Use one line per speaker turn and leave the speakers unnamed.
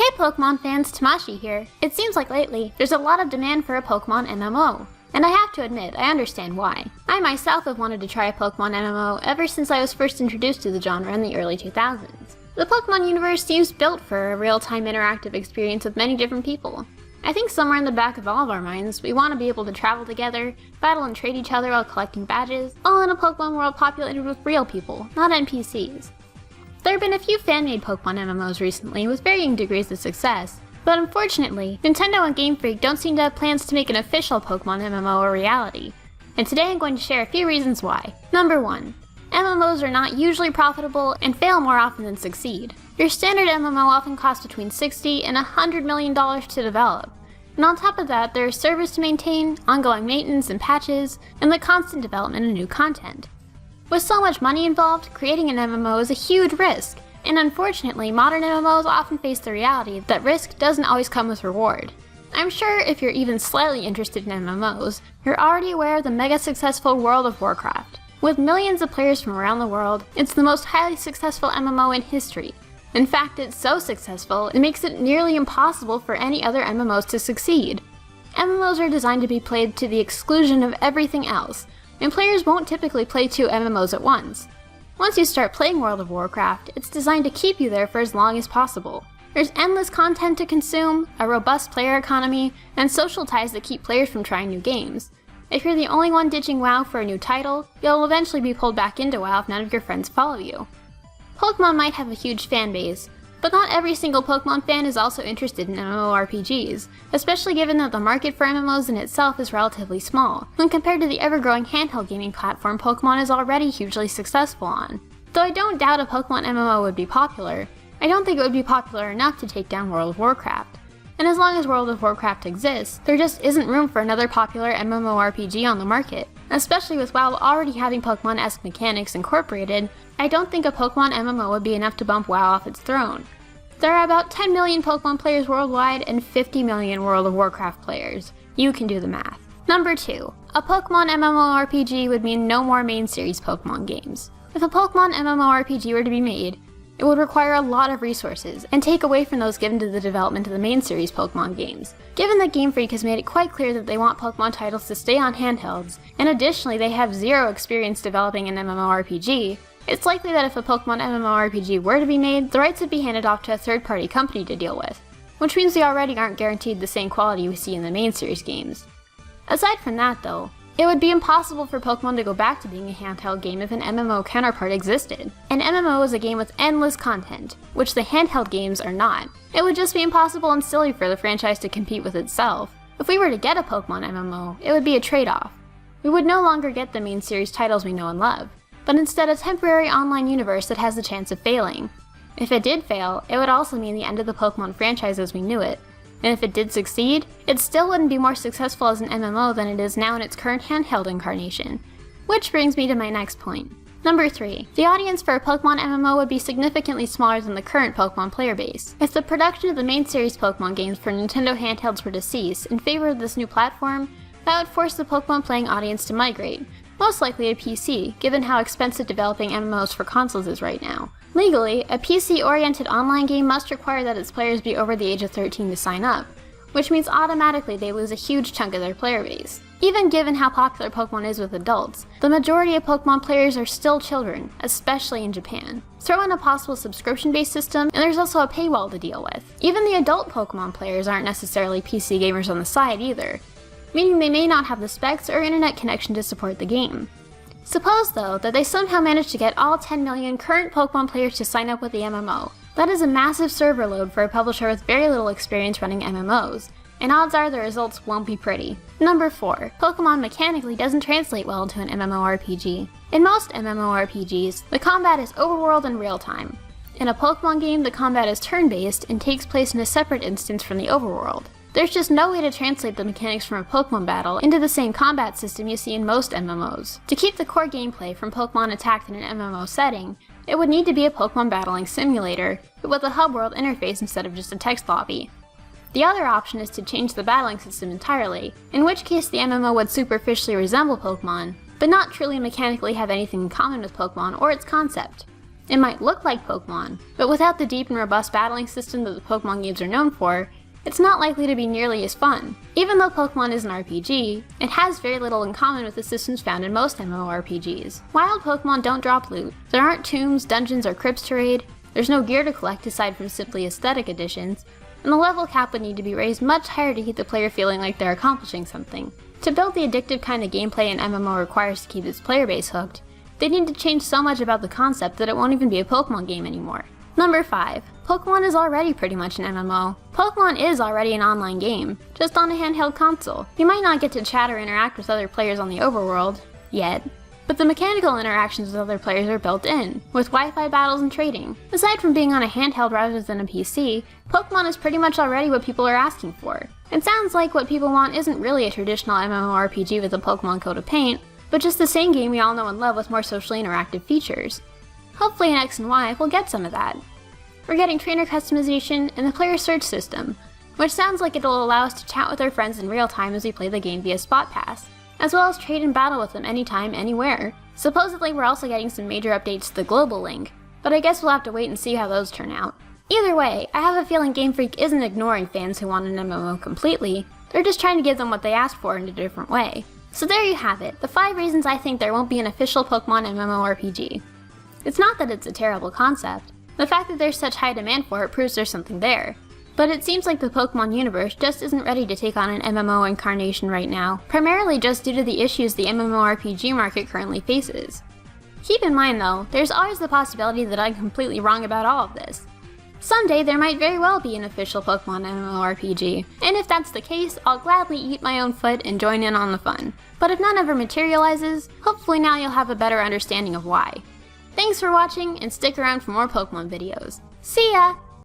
Hey Pokemon fans, Tamashii here. It seems like lately, there's a lot of demand for a Pokemon MMO. And I have to admit, I understand why. I myself have wanted to try a Pokemon MMO ever since I was first introduced to the genre in the early 2000s. The Pokemon universe seems built for a real-time interactive experience with many different people. I think somewhere in the back of all of our minds, we want to be able to travel together, battle and trade each other while collecting badges, all in a Pokemon world populated with real people, not NPCs. There have been a few fan-made Pokemon MMOs recently with varying degrees of success, but unfortunately, Nintendo and Game Freak don't seem to have plans to make an official Pokemon MMO a reality. And today I'm going to share a few reasons why. Number 1. MMOs are not usually profitable and fail more often than succeed. Your standard MMO often costs between $60 and $100 million to develop. And on top of that, there is servers to maintain, ongoing maintenance and patches, and the constant development of new content. With so much money involved, creating an MMO is a huge risk, and unfortunately, modern MMOs often face the reality that risk doesn't always come with reward. I'm sure if you're even slightly interested in MMOs, you're already aware of the mega successful World of Warcraft. With millions of players from around the world, it's the most highly successful MMO in history. In fact, it's so successful, it makes it nearly impossible for any other MMOs to succeed. MMOs are designed to be played to the exclusion of everything else, and players won't typically play 2 MMOs at once. Once you start playing World of Warcraft, it's designed to keep you there for as long as possible. There's endless content to consume, a robust player economy, and social ties that keep players from trying new games. If you're the only one ditching WoW for a new title, you'll eventually be pulled back into WoW if none of your friends follow you. Pokemon might have a huge fan base, but not every single Pokemon fan is also interested in MMORPGs, especially given that the market for MMOs in itself is relatively small, when compared to the ever-growing handheld gaming platform Pokemon is already hugely successful on. Though I don't doubt a Pokemon MMO would be popular, I don't think it would be popular enough to take down World of Warcraft. And as long as World of Warcraft exists, there just isn't room for another popular MMORPG on the market. Especially with WoW already having Pokemon-esque mechanics incorporated, I don't think a Pokemon MMO would be enough to bump WoW off its throne. There are about 10 million Pokemon players worldwide and 50 million World of Warcraft players. You can do the math. Number 2. A Pokemon MMORPG would mean no more main series Pokemon games. If a Pokemon MMORPG were to be made, it would require a lot of resources, and take away from those given to the development of the main series Pokemon games. Given that Game Freak has made it quite clear that they want Pokemon titles to stay on handhelds, and additionally they have zero experience developing an MMORPG, it's likely that if a Pokemon MMORPG were to be made, the rights would be handed off to a third-party company to deal with, which means they already aren't guaranteed the same quality we see in the main series games. Aside from that though, it would be impossible for Pokemon to go back to being a handheld game if an MMO counterpart existed. An MMO is a game with endless content, which the handheld games are not. It would just be impossible and silly for the franchise to compete with itself. If we were to get a Pokemon MMO, it would be a trade-off. We would no longer get the main series titles we know and love, but instead a temporary online universe that has the chance of failing. If it did fail, it would also mean the end of the Pokemon franchise as we knew it. And if it did succeed, it still wouldn't be more successful as an MMO than it is now in its current handheld incarnation. Which brings me to my next point. Number 3. The audience for a Pokemon MMO would be significantly smaller than the current Pokemon player base. If the production of the main series Pokemon games for Nintendo handhelds were to cease in favor of this new platform, that would force the Pokemon playing audience to migrate, most likely to PC, given how expensive developing MMOs for consoles is right now. Legally, a PC-oriented online game must require that its players be over the age of 13 to sign up, which means automatically they lose a huge chunk of their player base. Even given how popular Pokemon is with adults, the majority of Pokemon players are still children, especially in Japan. Throw in a possible subscription-based system, and there's also a paywall to deal with. Even the adult Pokemon players aren't necessarily PC gamers on the side either, meaning they may not have the specs or internet connection to support the game. Suppose, though, that they somehow manage to get all 10 million current Pokemon players to sign up with the MMO. That is a massive server load for a publisher with very little experience running MMOs, and odds are the results won't be pretty. Number 4. Pokemon mechanically doesn't translate well into an MMORPG. In most MMORPGs, the combat is overworld in real time. In a Pokemon game, the combat is turn-based and takes place in a separate instance from the overworld. There's just no way to translate the mechanics from a Pokemon battle into the same combat system you see in most MMOs. To keep the core gameplay from Pokemon attacked in an MMO setting, it would need to be a Pokemon battling simulator, but with a hub world interface instead of just a text lobby. The other option is to change the battling system entirely, in which case the MMO would superficially resemble Pokemon, but not truly mechanically have anything in common with Pokemon or its concept. It might look like Pokemon, but without the deep and robust battling system that the Pokemon games are known for, it's not likely to be nearly as fun. Even though Pokemon is an RPG, it has very little in common with the systems found in most MMORPGs. Wild Pokemon don't drop loot, there aren't tombs, dungeons, or crypts to raid, there's no gear to collect aside from simply aesthetic additions, and the level cap would need to be raised much higher to keep the player feeling like they're accomplishing something. To build the addictive kind of gameplay an MMO requires to keep its player base hooked, they need to change so much about the concept that it won't even be a Pokemon game anymore. Number 5. Pokemon is already pretty much an MMO. Pokemon is already an online game, just on a handheld console. You might not get to chat or interact with other players on the overworld, yet, but the mechanical interactions with other players are built in, with Wi-Fi battles and trading. Aside from being on a handheld rather than a PC, Pokemon is pretty much already what people are asking for. It sounds like what people want isn't really a traditional MMORPG with a Pokemon coat of paint, but just the same game we all know and love with more socially interactive features. Hopefully in X and Y we'll get some of that. We're getting trainer customization and the player search system, which sounds like it'll allow us to chat with our friends in real time as we play the game via Spot Pass, as well as trade and battle with them anytime, anywhere. Supposedly we're also getting some major updates to the global link, but I guess we'll have to wait and see how those turn out. Either way, I have a feeling Game Freak isn't ignoring fans who want an MMO completely, they're just trying to give them what they asked for in a different way. So there you have it, the 5 reasons I think there won't be an official Pokemon MMORPG. It's not that it's a terrible concept. The fact that there's such high demand for it proves there's something there. But it seems like the Pokemon universe just isn't ready to take on an MMO incarnation right now, primarily just due to the issues the MMORPG market currently faces. Keep in mind though, there's always the possibility that I'm completely wrong about all of this. Someday there might very well be an official Pokemon MMORPG, and if that's the case, I'll gladly eat my own foot and join in on the fun. But if none ever materializes, hopefully now you'll have a better understanding of why. Thanks for watching, and stick around for more Pokemon videos. See ya!